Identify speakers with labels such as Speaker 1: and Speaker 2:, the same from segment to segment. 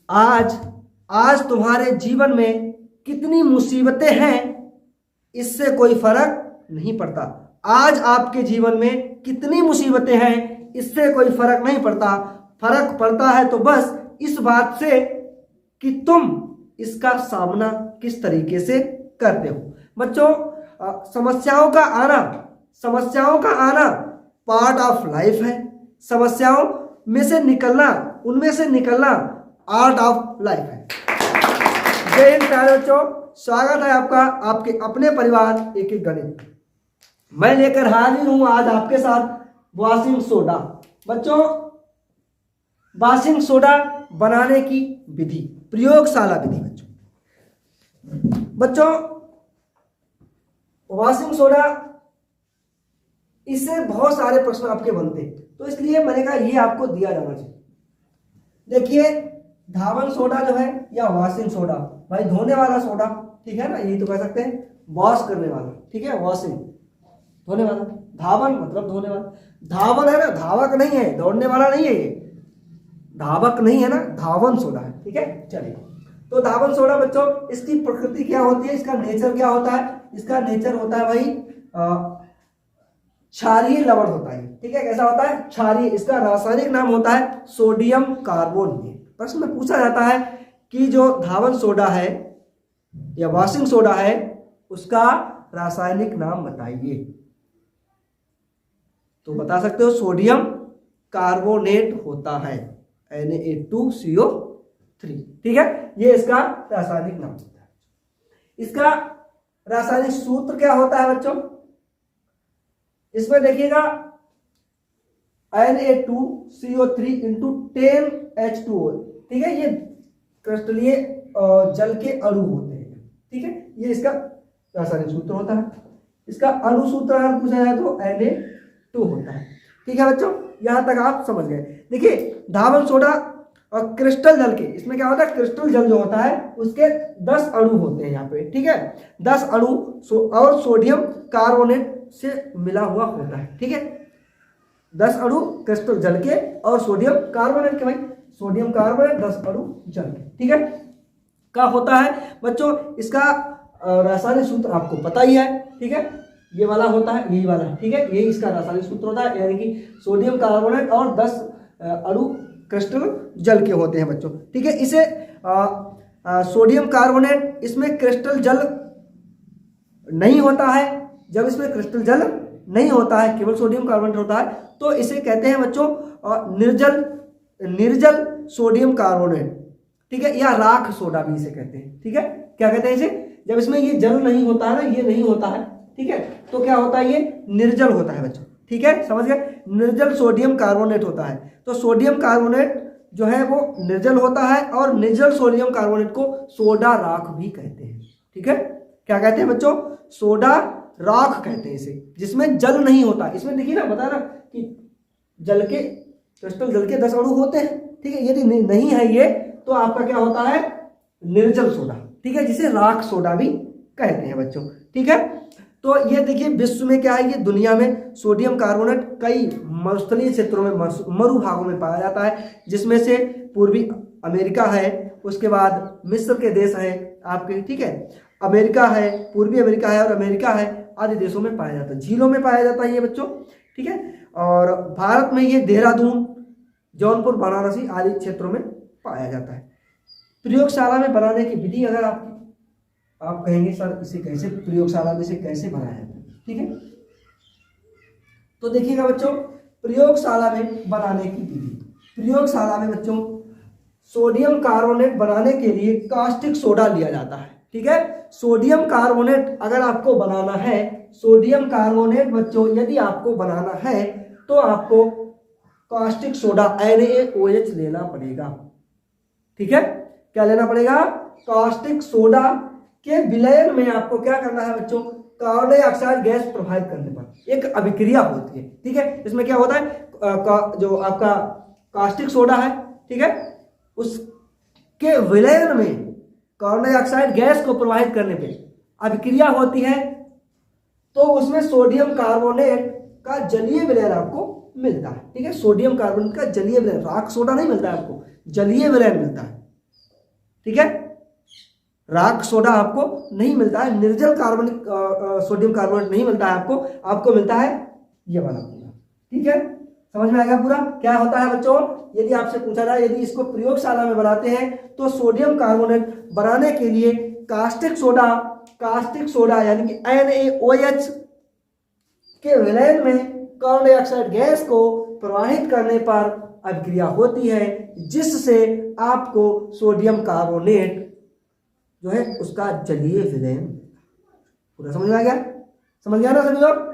Speaker 1: आज आज तुम्हारे जीवन में कितनी मुसीबतें हैं, इससे कोई फर्क नहीं पड़ता। आज आपके जीवन में कितनी मुसीबतें हैं, इससे कोई फर्क नहीं पड़ता। फर्क पड़ता है तो बस इस बात से कि तुम इसका सामना किस तरीके से करते हो। बच्चों, समस्याओं का आना पार्ट ऑफ लाइफ है। समस्याओं में से निकलना, उनमें से निकलना आर्ट ऑफ लाइफ है। जय हिंद प्यारे बच्चों, स्वागत है आपका आपके अपने परिवार एक एक गणित। मैं लेकर हाजिर हूं आज आपके साथ वॉशिंग सोडा। बच्चों, वॉशिंग सोडा बनाने की विधि, प्रयोगशाला विधि। बच्चों, वॉशिंग सोडा, इससे बहुत सारे प्रश्न आपके बनते हैं, तो इसलिए मैंने कहा ये आपको दिया जाना चाहिए। देखिए, धावन सोडा जो है या वॉशिंग सोडा, भाई धोने वाला सोडा, ठीक है ना, यही तो कह सकते हैं। वॉश करने वाला, ठीक है, वॉशिंग, धोने वाला। धावन मतलब धोने वाला। धावन है ना, धावक नहीं है, दौड़ने वाला नहीं है, ये धावक नहीं है ना, धावन सोडा है, ठीक है। चलिए, तो धावन सोडा बच्चों, इसकी प्रकृति क्या होती है, इसका नेचर क्या होता है? इसका नेचर होता है भाई क्षारीय लवण होता है, ठीक है। कैसा होता है? क्षारीय। इसका रासायनिक नाम होता है सोडियम कार्बोनेट। प्रश्न में पूछा जाता है कि जो धावन सोडा है या वॉशिंग सोडा है, उसका रासायनिक नाम बताइए। तो बता सकते हो सोडियम कार्बोनेट होता है, Na2CO3, ठीक है। ये इसका रासायनिक नाम होता है। इसका रासायनिक सूत्र क्या होता है बच्चों? इसमें देखिएगा Na2CO3 इंटू 10H2O, ठीक है। ये क्रिस्टलीय जल के अणु होते हैं, ठीक है। ये इसका रासायनिक सूत्र होता है। इसका अणु सूत्र अगर पूछा जाए तो Na2 होता है, ठीक है बच्चों। यहां तक आप समझ गए। देखिए, धावन सोडा और क्रिस्टल जल के, इसमें क्या होता है, क्रिस्टल जल जो होता है उसके 10 अणु होते हैं यहाँ पे, ठीक है। 10 अणु और सोडियम कार्बोनेट से मिला हुआ होता है, ठीक है। 10 अणु क्रिस्टल जल के और सोडियम कार्बोनेट के, भाई सोडियम कार्बोनेट 10 अणु जल के, ठीक है, का होता है बच्चों। इसका रासायनिक सूत्र आपको पता ही है, ठीक है। ये वाला होता है, यही वाला, ठीक है। यही इसका रासायनिक सूत्र होता है, यानी कि सोडियम कार्बोनेट और 10 अणु क्रिस्टल जल के होते हैं बच्चों, ठीक है। इसे सोडियम कार्बोनेट, इसमें क्रिस्टल जल नहीं होता है। जब इसमें क्रिस्टल जल नहीं होता है, केवल सोडियम कार्बोनेट होता है, तो इसे कहते हैं बच्चों निर्जल सोडियम कार्बोनेट, ठीक है, या राख सोडा भी इसे कहते हैं, ठीक है। क्या कहते हैं इसे? जब इसमें ये जल नहीं होता है ना, ये नहीं होता है, ठीक है, तो क्या होता है, ये निर्जल होता है बच्चों, ठीक है, समझ गए। निर्जल सोडियम कार्बोनेट होता है। तो सोडियम कार्बोनेट जो है वो निर्जल होता है, और निर्जल सोडियम कार्बोनेट को सोडा राख भी कहते हैं, ठीक है। क्या कहते हैं बच्चों? सोडा राख कहते हैं इसे, जिसमें जल नहीं होता। इसमें देखिए ना, बता ना कि जल के, क्रिस्टल जल के 10 अणु होते हैं, ठीक है। यदि नहीं है ये, तो आपका क्या होता है, निर्जल सोडा, ठीक है, जिसे राख सोडा भी कहते हैं बच्चों, ठीक है। तो ये देखिए, विश्व में क्या है, ये दुनिया में सोडियम कार्बोनेट कई मरुस्थलीय क्षेत्रों में, मरुभागों में पाया जाता है, जिसमें से पूर्वी अमेरिका है, उसके बाद मिस्र के देश है आपके, ठीक है, अमेरिका है, पूर्वी अमेरिका है और अमेरिका है, आदि देशों में पाया जाता है। झीलों में पाया जाता है ये बच्चों, ठीक है। और भारत में ये देहरादून, जौनपुर, वाराणसी आदि क्षेत्रों में पाया जाता है। प्रयोगशाला में बनाने की विधि, अगर आप कहेंगे सर इसे कैसे, प्रयोगशाला में इसे कैसे बनाया जाता है, ठीक है, तो देखिएगा बच्चों, प्रयोगशाला में बनाने की विधि। प्रयोगशाला में बच्चों सोडियम कार्बोनेट बनाने के लिए कास्टिक सोडा लिया जाता है, ठीक है। सोडियम कार्बोनेट अगर आपको बनाना है, सोडियम कार्बोनेट बच्चों यदि आपको बनाना है, तो आपको कास्टिक सोडा NaOH लेना पड़ेगा, ठीक है। क्या लेना पड़ेगा? कास्टिक सोडा के विलयन में आपको क्या करना है बच्चों, कार्बन डाइऑक्साइड गैस प्रवाहित करने पर एक अभिक्रिया होती है, ठीक है। इसमें क्या होता है, जो आपका कास्टिक सोडा है, ठीक है, उसके विलयन में कार्बन डाइऑक्साइड गैस को प्रवाहित करने पे अभिक्रिया होती है, तो उसमें सोडियम कार्बोनेट का जलीय विलयन आपको मिलता है, ठीक है। सोडियम कार्बोनेट का जलीय विलयन, राख सोडा नहीं मिलता है आपको, जलीय विलयन मिलता है, ठीक है। राख सोडा आपको नहीं मिलता है, निर्जल कार्बनिक सोडियम कार्बोनेट नहीं मिलता है आपको मिलता है ये वाला पूरा, ठीक है। समझ में आएगा पूरा क्या होता है बच्चों। यदि आपसे पूछा जाए, यदि इसको प्रयोगशाला में बनाते हैं तो सोडियम कार्बोनेट बनाने के लिए कास्टिक सोडा यानी कि NaOH के विलयन में कार्बन डाइऑक्साइड गैस को प्रवाहित करने पर अभिक्रिया होती है, जिससे आपको सोडियम कार्बोनेट जो है उसका जलीय विलयन पूरा समझ में आ गया, समझ गया ना सभी लोग।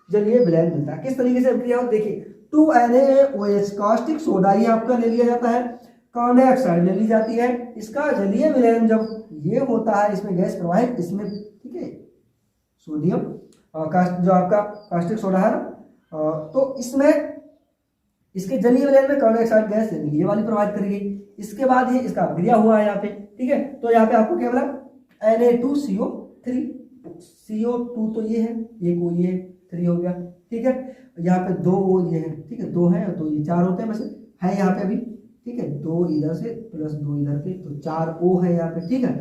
Speaker 1: जलीय विलयन मिलता है। किस तरीके से अभिक्रिया हो देखिए, 2NaOH कास्टिक सोडा ये आपका ले लिया जाता है, कार्बन डाइऑक्साइड ले ली जाती है, इसका जलीय विलयन जब ये होता है, इसमें गैस प्रवाहित, इसमें ठीक है सोडियम जो आपका कास्टिक सोडा है तो इसमें इसके जलीय विलयन में कार्बन डाइऑक्साइड गैस ये वाली प्रवाहित करेगी। इसके बाद ये इसका अभिक्रिया हुआ है यहाँ पे, ठीक है। तो यहाँ पे आपको क्या मिला Na2CO3, CO2 तो ये है, एक वो ये 3 हो गया, ठीक है। यहाँ पे 2 वो ये है, ठीक है, 2 है और 2 ये 4 होते हैं वैसे है यहाँ पे अभी, ठीक है। 2 इधर से प्लस 2 इधर के तो 4 O है यहाँ पे, ठीक है।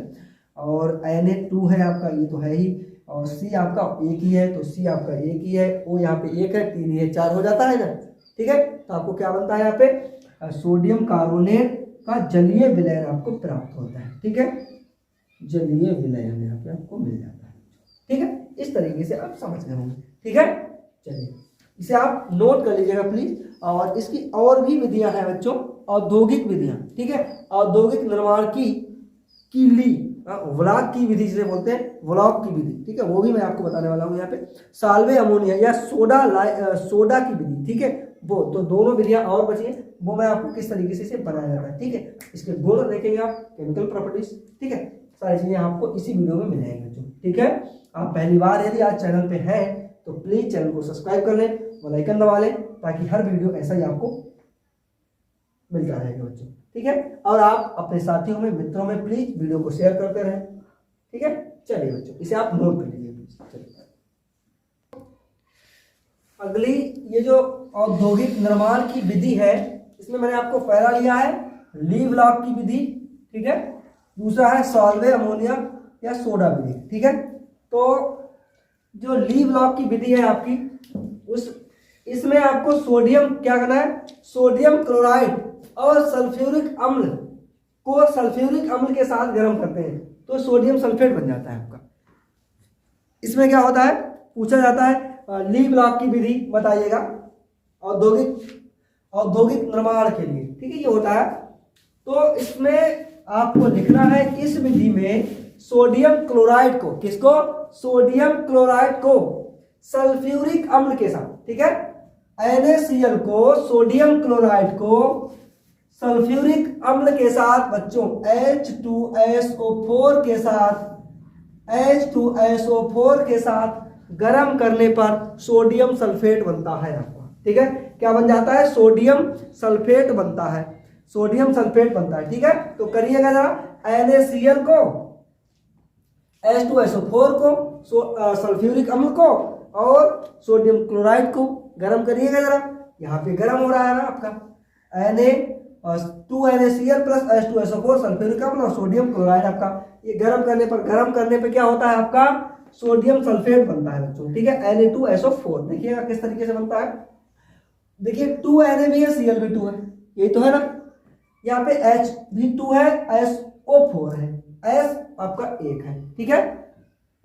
Speaker 1: और Na2 है आपका, ये तो है ही, और C आपका एक ही है तो C आपका एक ही है, O यहाँ पे 1 है, 3 है, 4 हो जाता है ना, ठीक है। तो आपको क्या बनता है यहाँ पे सोडियम कार्बोनेट का जलीय विलयन आपको प्राप्त होता है, ठीक है। जलीय विलयन यहाँ पे आपको मिल जाता है, ठीक है। इस तरीके से आप समझ गए होंगे, ठीक है। चलिए इसे आप नोट कर लीजिएगा प्लीज। और इसकी और भी विधियां हैं बच्चों, औद्योगिक विधियां, ठीक है। औद्योगिक निर्माण की कीली व्लॉक की विधि जिसे बोलते हैं, व्लॉक की विधि, ठीक है, वो भी मैं आपको बताने वाला हूँ यहाँ पे। साल्वे अमोनिया या सोडा की विधि, ठीक है, वो तो दोनों विधियां और बची हैं, वो मैं आपको किस तरीके से इसे बनाया जाता है, ठीक है। इसके गुण देखेंगे आप, केमिकल प्रॉपर्टीज, ठीक है, सारी चीजें आपको इसी वीडियो में मिल जाएंगी बच्चों, ठीक है। आप पहली बार यदि आज चैनल पे हैं तो प्लीज चैनल को सब्सक्राइब कर लें, बेल आइकन दबा लें, ताकि हर वीडियो ऐसा ही आपको मिलता रहेगा बच्चों, ठीक है। और आप अपने साथियों में, मित्रों में प्लीज वीडियो को शेयर करते रहें, ठीक है। चलिए बच्चों इसे आप नोट कर लीजिए प्लीज। चलिए अगली ये जो औद्योगिक निर्माण की विधि है, इसमें मैंने आपको पहला लिया है ली व्लॉक की विधि, ठीक है। दूसरा है सॉल्वे अमोनिया या सोडा विधि, ठीक है। तो जो ली व्लॉक की विधि है आपकी, इसमें आपको सोडियम क्या करना है, सोडियम क्लोराइड और सल्फ्यूरिक अम्ल को सल्फ्यूरिक अम्ल के साथ गर्म करते हैं तो सोडियम सल्फेट बन जाता है आपका। इसमें क्या होता है, पूछा जाता है ली व्लॉक की विधि बताइएगा औद्योगिक निर्माण के लिए, ठीक है, ये होता है। तो इसमें आपको लिखना है इस विधि में सोडियम क्लोराइड को, किसको, सोडियम क्लोराइड को सल्फ्यूरिक अम्ल के साथ, ठीक है, NaCl को सोडियम क्लोराइड को सल्फ्यूरिक अम्ल के साथ बच्चों H2SO4 के साथ गर्म करने पर सोडियम सल्फेट बनता है आपका, ठीक है। क्या बन जाता है, सोडियम सल्फेट बनता है, सोडियम सल्फेट बनता है, ठीक है। तो करिएगा जरा, NaCl को H2SO4 को सल्फ्यूरिक अम्ल को और सोडियम क्लोराइड को गर्म करिएगा जरा। यहाँ पे गर्म हो रहा है ना आपका Na2NaCl प्लस H2SO4 सल्फ्यूरिक अम्ल और सोडियम क्लोराइड आपका, ये गर्म करने पर क्या होता है आपका, सोडियम सल्फेट बनता है बच्चों, ठीक है, Na2SO4। देखिएगा किस तरीके से बनता है, देखिए 2Na भी है, Cl भी 2 है, यही तो है ना। यहाँ पे H भी 2 है, SO4 है, S आपका 1 है, ठीक है,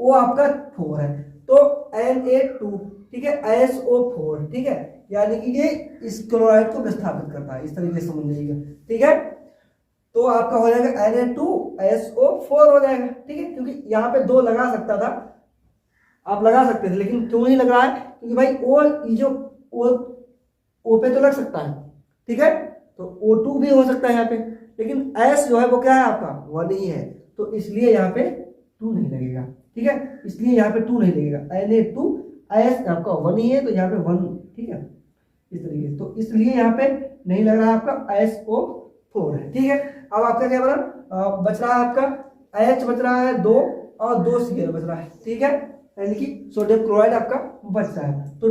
Speaker 1: O आपका 4 है, तो Na2, ठीक है, SO4, ठीक है, यानी कि ये इस क्लोराइड को विस्थापित करता है, इस तरीके से समझ लीजिएगा, ठीक है। तो आपका हो जाएगा Na2SO4 हो जाएगा, ठीक है, क्योंकि यहाँ पे 2 लगा सकता था, आप लगा सकते थे, लेकिन क्यों नहीं लग रहा है, क्योंकि भाई O पे तो लग सकता है, ठीक है, तो O2 भी हो सकता है यहाँ पे, लेकिन S जो है वो क्या है आपका 1 ही है, तो इसलिए यहाँ पे 2 नहीं लगेगा, ठीक है, इसलिए यहाँ पे 2 नहीं लगेगा। Na2S आपका 1 ही है तो यहाँ पे 1, ठीक है, इस तरीके से, तो इसलिए यहाँ पे नहीं लग रहा है आपका SO4 है, ठीक है। अब आपका क्या बना, बच रहा है आपका H बच रहा है 2 और 2 Cl बच रहा है, ठीक है, यानी कि सोडियम क्लोराइड आपका बच रहा है, तो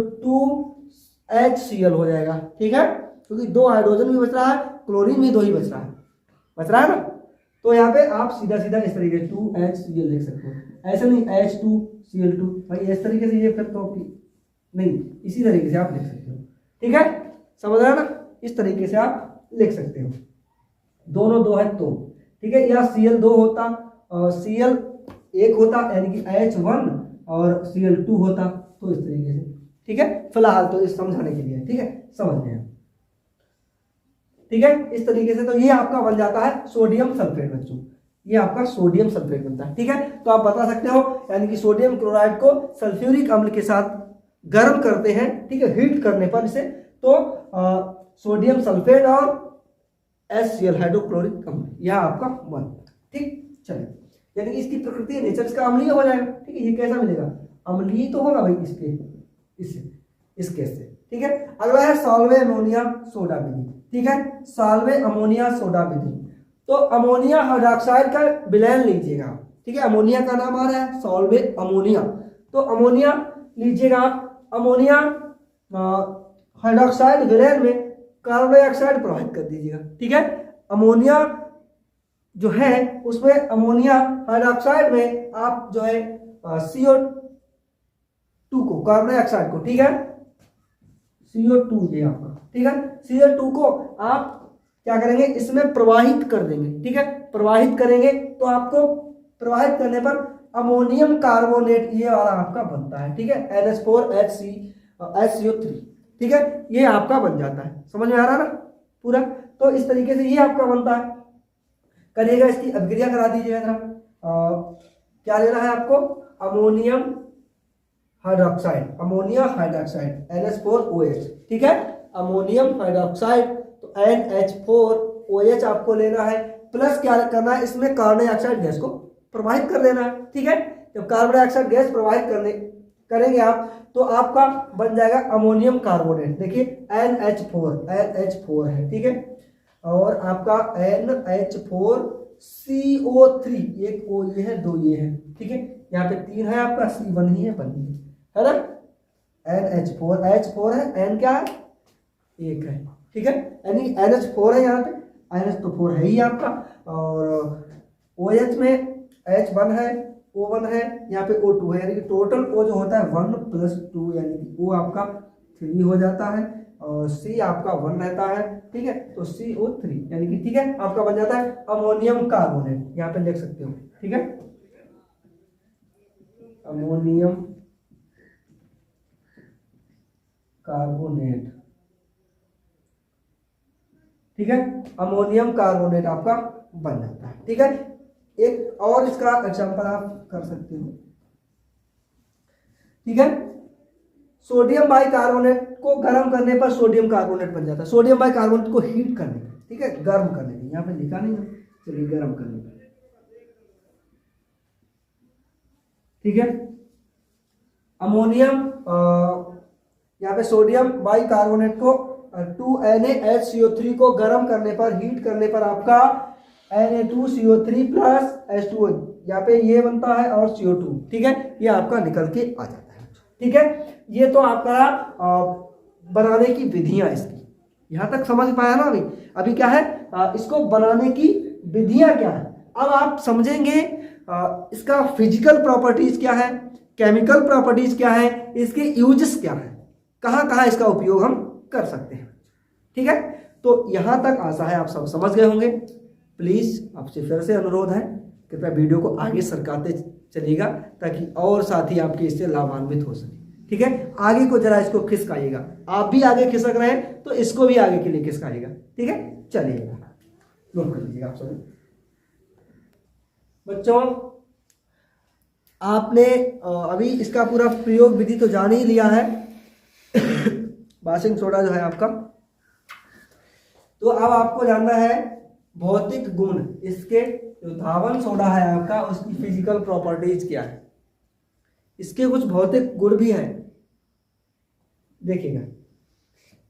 Speaker 1: 2HCl हो जाएगा, ठीक है, क्योंकि 2 हाइड्रोजन भी बच रहा है, क्लोरीन भी 2 ही बच रहा है ना, तो यहाँ पे आप सीधा सीधा इस तरीके 2HCl लिख सकते हो, ऐसे नहीं H2Cl2 भाई इस तरीके से, ये फिर तो नहीं, इसी तरीके से आप लिख सकते हो। ठीक है, समझ रहा ना, इस तरीके से आप लिख सकते हो, दोनों दो है तो। ठीक है, या Cl2 होता और Cl एक होता यानी कि H1 और Cl2 होता, तो इस तरीके से। ठीक है, फिलहाल तो इस समझाने के लिए, ठीक है, समझ गए। ठीक है, इस तरीके से तो ये आपका बन जाता है सोडियम सल्फेट बच्चों, ये आपका सोडियम सल्फेट बनता है। ठीक है, तो आप बता सकते हो यानी कि सोडियम क्लोराइड को सल्फ्यूरिक अम्ल के साथ गर्म करते हैं, ठीक है, हीट करने पर इसे, तो सोडियम सल्फेट और HCl हाइड्रोक्लोरिक अम्ल, यह आपका बन। ठीक, चलिए, यानी कि इसकी प्रकृति नेचर इसका अम्लीय हो जाएगा। ठीक है, ये कैसा मिलेगा, अम्लीय तो होगा भाई इसके, इसके से। ठीक है, अगला है सॉल्वे अमोनिया सोडा विधि। ठीक है, सॉल्वे अमोनिया सोडा विधि, तो अमोनिया हाइड्रोक्साइड का विलयन लीजिएगा। ठीक है, अमोनिया का नाम आ रहा है सॉल्वे अमोनिया, तो अमोनिया लीजिएगा आप, अमोनिया हाइड्रोक्साइड विलयन में कार्बन डाइऑक्साइड प्रवाहित कर दीजिएगा। ठीक है, अमोनिया जो है उसमें अमोनिया हाइड्रोक्साइड में आप जो है CO2 को, कार्बन डाइऑक्साइड को, ठीक है, CO2 ये आपका, ठीक है, CO2 को आप क्या करेंगे, इसमें प्रवाहित कर देंगे। ठीक है, प्रवाहित करेंगे तो आपको प्रवाहित करने पर अमोनियम कार्बोनेट ये वाला आपका बनता है। ठीक है, NH4HCO3, ठीक है, ये आपका बन जाता है। समझ में आ रहा ना पूरा, तो इस तरीके से ये आपका बनता है। करिएगा, इसकी अभिक्रिया करा दीजिएगा जरा। क्या लेना है आपको, ammonium hydroxide, ammonia hydroxide NH4OH। ठीक है, अमोनियम हाइड्रोक्साइड तो NH4OH आपको लेना है, प्लस क्या करना है, इसमें कार्बन डाइऑक्साइड गैस को प्रवाहित कर देना है। ठीक है, जब कार्बन डाइऑक्साइड गैस प्रवाहित करेंगे आप, तो आपका बन जाएगा अमोनियम कार्बोनेट। देखिए NH4 है, ठीक है, और आपका NH4CO3, एक O ये है, दो ये है। ठीक है, यहाँ पे 3 है आपका, C1 ही है, बनी है ना, NH4 H4 है, N क्या है, 1 है। ठीक है, यानी NH4 है, यहाँ पे NH तो 4 है ही आपका, और OH में H1 है, O1 है, यहाँ पे O2 है, यानी कि टोटल O जो होता है 1 + 2, यानी कि O आपका 3 हो जाता है, और C आपका 1 रहता है। ठीक है, तो CO3 यानी कि, ठीक है, आपका बन जाता है अमोनियम कार्बोनेट, यहाँ पे लिख सकते हो। ठीक है, अमोनियम कार्बोनेट, ठीक है, अमोनियम कार्बोनेट आपका बन जाता है। ठीक है, एक और इसका एग्जांपल आप कर सकते हो। ठीक है, सोडियम बाइकार्बोनेट को गर्म करने पर सोडियम कार्बोनेट बन जाता है, सोडियम बाइकार्बोनेट को हीट करने पर, ठीक है, गर्म करने पर, यहाँ पे लिखा नहीं है, चलिए गर्म करने पर। ठीक है, अमोनियम यहाँ पे सोडियम बाइकार्बोनेट को 2NaHCO3 को गर्म करने पर, हीट करने पर आपका Na2CO3 + H2O यहाँ पे ये बनता है, और CO2, ठीक है, ये आपका निकल के आ जाता है। ठीक है, ये तो आपका बनाने की विधियां इसकी, यहां तक समझ पाया ना। अभी क्या है, इसको बनाने की विधियां क्या है, अब आप समझेंगे इसका फिजिकल प्रॉपर्टीज क्या है, केमिकल प्रॉपर्टीज क्या है, इसके यूजेस क्या है, कहां कहां इसका उपयोग हम कर सकते हैं। ठीक है, तो यहां तक आशा है आप सब समझ गए होंगे। प्लीज आपसे फिर से अनुरोध है, कृपया वीडियो को आगे सरकाते चलिएगा, ताकि और साथी आपके इससे लाभान्वित हो सके। ठीक है, आगे को जरा इसको खिसकाइएगा, आप भी आगे खिसक रहे हैं तो इसको भी आगे के लिए खिसकाइएगा। ठीक है, चलिएगा, नोट कर लीजिएगा आप सब बच्चों। आपने अभी इसका पूरा प्रयोग विधि तो जान ही लिया है, बाशिंग सोडा जो है आपका, तो अब आपको जानना है भौतिक गुण, इसके जो धावन सोडा है आपका, उसकी फिजिकल प्रॉपर्टीज क्या है, इसके कुछ भौतिक गुण भी हैं, देखिएगा।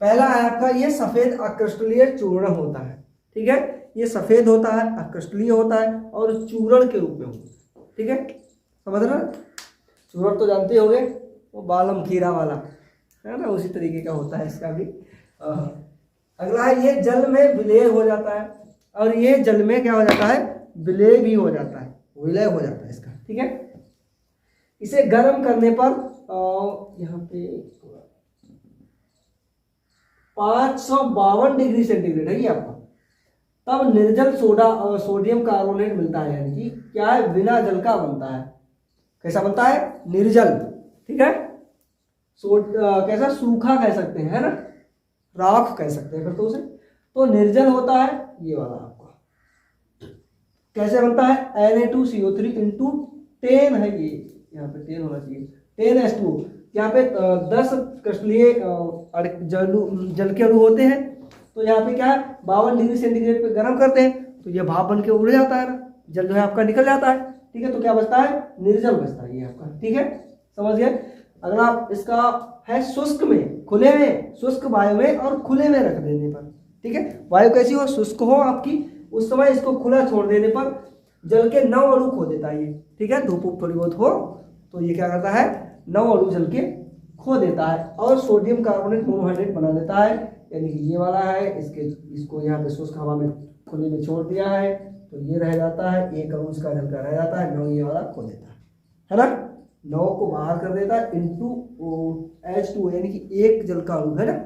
Speaker 1: पहला है आपका, ये सफेद अक्रिस्टलीय चूर्ण होता है। ठीक है, ये सफेद होता है, अक्रिस्टलीय होता है, और चूर्ण के रूप में होता है। ठीक है, समझ रहे, चूर्ण तो जानते होंगे, वो बालम खीरा वाला है ना, उसी तरीके का होता है इसका भी। अगला है, ये जल में विलय हो जाता है, और ये जल में क्या हो जाता है, विलय भी हो जाता है, विलय हो जाता है इसका, ठीक है। इसे गर्म करने पर यहाँ पे 552 डिग्री सेंटीग्रेड है ये आपका, तब निर्जल सोडियम कार्बोनेट मिलता है, यानी कि क्या है, बिना जल का बनता है। कैसा बनता है, निर्जल, ठीक है। कैसा, सूखा कह सकते हैं, है ना, राख कह सकते हैं फिर तो उसे। तो निर्जल होता है ये वाला आपका, कैसे बनता है, Na2CO3 इंटू 10 है ये, यहाँ पे 10 होना चाहिए, 10H2। यहाँ पे 10 क्रिस्टलीय जल के अणु होते हैं, तो यहाँ पे क्या है, 52 डिग्री सेंटीग्रेड पे गर्म करते हैं तो ये भाप बन के उड़ जाता है ना, जल जो है आपका निकल जाता है, ठीक है। तो क्या बचता है, निर्जल बचता है ये आपका, ठीक है, समझ गए। अगर आप इसका है शुष्क में, खुले में, शुष्क वायु में और खुले में रख देने पर, ठीक है, वायु कैसी हो, शुष्क हो आपकी, उस समय इसको खुला छोड़ देने पर जल के 9 अणु खो देता है ये, ठीक है। धूप थोड़ी बहुत हो तो ये क्या करता है, 9 अणु जल के खो देता है और सोडियम कार्बोनेट मोनोहाइड्रेट बना देता है, यानी कि ये वाला है, इसको यहाँ पे शुष्क हवा में खुले में छोड़ दिया है तो ये रह जाता है, 1 अणु इसका जल का रह जाता है, 9 ये वाला खो देता है ना, 9 को बाहर कर देता है इंटू H2, यानी कि 1 जल का अणु है ना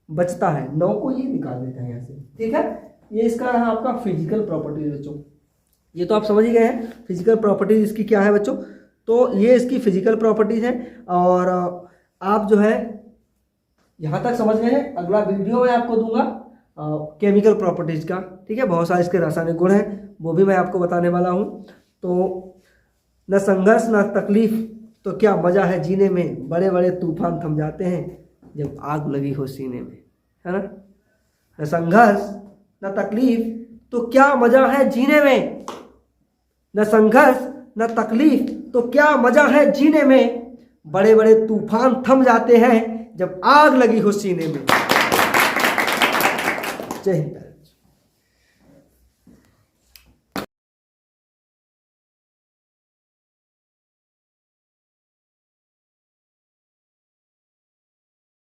Speaker 1: बचता है, 9 को ये निकाल देता है यहाँ से, ठीक है। ये इसका है आपका फिजिकल प्रॉपर्टीज बच्चों, ये तो आप समझ ही गए हैं फिजिकल प्रॉपर्टीज इसकी क्या है बच्चों। तो ये इसकी फिजिकल प्रॉपर्टीज है और आप जो है यहाँ तक समझ गए हैं। अगला वीडियो मैं आपको दूंगा केमिकल प्रॉपर्टीज का, ठीक है, बहुत सारे इसके रासायनिक गुण हैं वो भी मैं आपको बताने वाला हूँ। तो न संघर्ष न तकलीफ तो क्या मजा है जीने में, बड़े बड़े तूफान थम जाते हैं जब आग लगी हो सीने में, है ना। न संघर्ष न तकलीफ तो क्या मजा है जीने में, न संघर्ष न तकलीफ तो क्या मजा है जीने में, बड़े बड़े तूफान थम जाते हैं जब आग लगी हो सीने में। जय हिंद।